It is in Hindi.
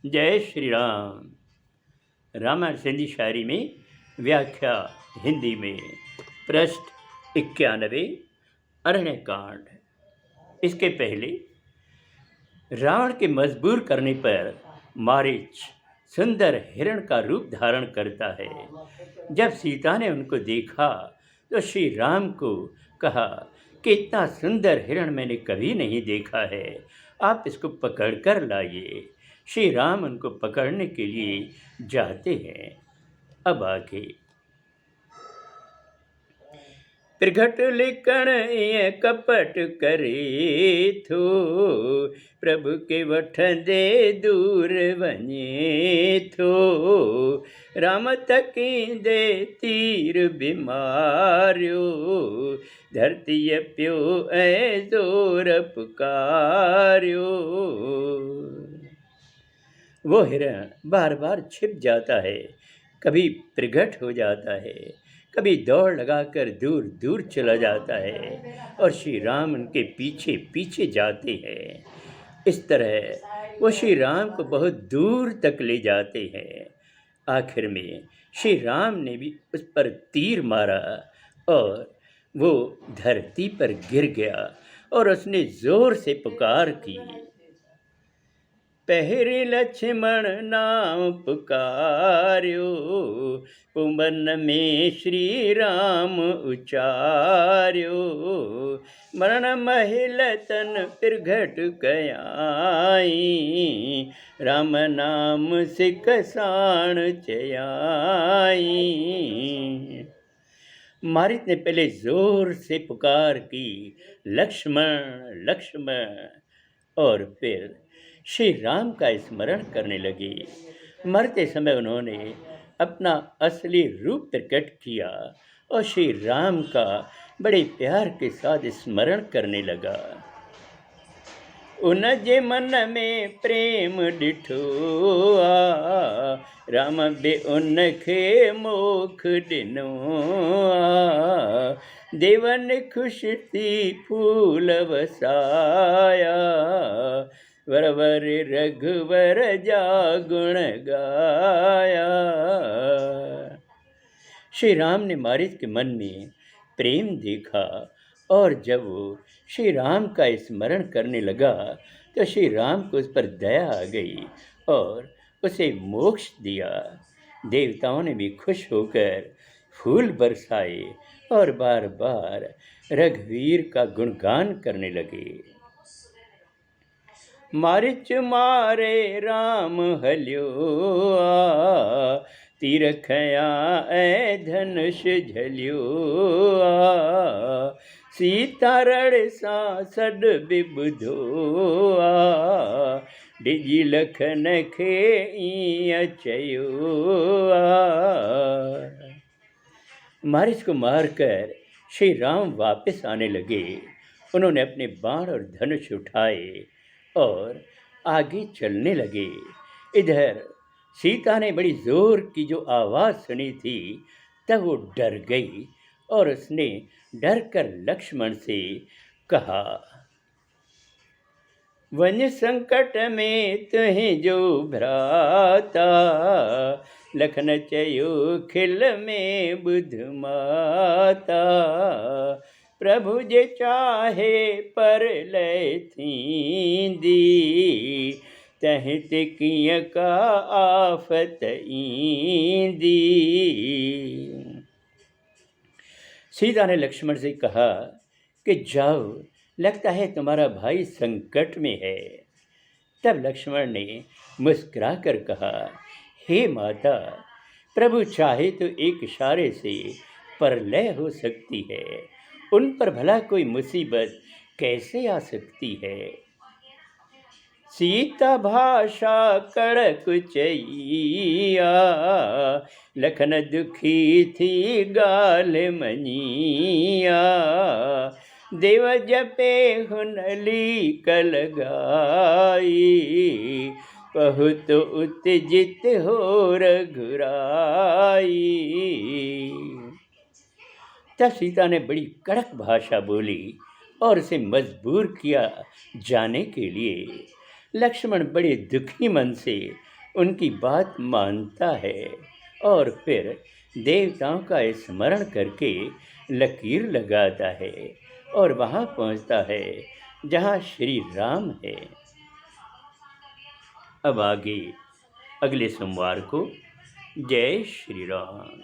जय श्री राम। रामायण सिंधी शायरी में व्याख्या हिंदी में पृष्ठ 91 अरण्यकांड। इसके पहले रावण के मजबूर करने पर मारीच सुंदर हिरण का रूप धारण करता है। जब सीता ने उनको देखा तो श्री राम को कहा कि इतना सुंदर हिरण मैंने कभी नहीं देखा है, आप इसको पकड़ कर लाइए। श्री राम उनको पकड़ने के लिए जाते हैं। अब आगे त्रिघट लिखण ये कपट करे थो, प्रभु के वठ दे दूर वञे थो। राम तकी दे तीर बीमारियो, धरती पियो ऐ जोर पुकारियो। वो हिरण बार बार छिप जाता है, कभी प्रगट हो जाता है, कभी दौड़ लगाकर दूर दूर चला जाता है और श्री राम उनके पीछे पीछे जाते हैं। इस तरह वो श्री राम को बहुत दूर तक ले जाते हैं। आखिर में श्री राम ने भी उस पर तीर मारा और वो धरती पर गिर गया और उसने जोर से पुकार की, पहरे लक्ष्मण नाम पुकार्यो, पुमन में श्री राम उचार्यो। मरण महिल तन प्रगट कयाई, राम नाम सिख साण चयाई। मारित ने पहले जोर से पुकार की, लक्ष्मण लक्ष्मण, और फिर श्री राम का स्मरण करने लगे। मरते समय उन्होंने अपना असली रूप प्रकट किया और श्री राम का बड़े प्यार के साथ स्मरण करने लगा। उनजे मन में प्रेम डिठो, राम बे उनखे मोख डिनो। देवन खुश थी फूल वसाया, वरवर रघुवर जा गुण गाया। श्री राम ने मारीच के मन में प्रेम देखा और जब वो श्री राम का स्मरण करने लगा तो श्री राम को उस पर दया आ गई और उसे मोक्ष दिया। देवताओं ने भी खुश होकर फूल बरसाए और बार बार रघुवीर का गुणगान करने लगे। मारिच मारे राम हल्यो, तीर खया ऐ धनुष झल्यो। सीता रण सा सड बिबुधो, डिजी लखन खे ईय चयो। मारिच को मारकर श्री राम वापस आने लगे। उन्होंने अपने बाण और धनुष उठाए और आगे चलने लगे। इधर सीता ने बड़ी जोर की जो आवाज़ सुनी थी तब वो डर गई और उसने डर कर लक्ष्मण से कहा, वन संकट में तुहें जो भ्राता, लखन चयो खिल में बुध माता। प्रभु जे चाहे पर लय थींदी, तहित किय का आफत ईंदी। सीता ने लक्ष्मण से कहा कि जाओ, लगता है तुम्हारा भाई संकट में है। तब लक्ष्मण ने मुस्कुराकर कहा, हे माता, प्रभु चाहे तो एक इशारे से प्रलय हो सकती है, उन पर भला कोई मुसीबत कैसे आ सकती है। सीता भाषा कड़क चैया, लखन दुखी थी गाल मनिया। देव जपे हुनली कल गाई, बहुत उत्तेजित हो रघुराई। तब सीता ने बड़ी कड़क भाषा बोली और उसे मजबूर किया जाने के लिए। लक्ष्मण बड़े दुखी मन से उनकी बात मानता है और फिर देवताओं का स्मरण करके लकीर लगाता है और वहाँ पहुँचता है जहाँ श्री राम है। अब आगे अगले सोमवार को। जय श्री राम।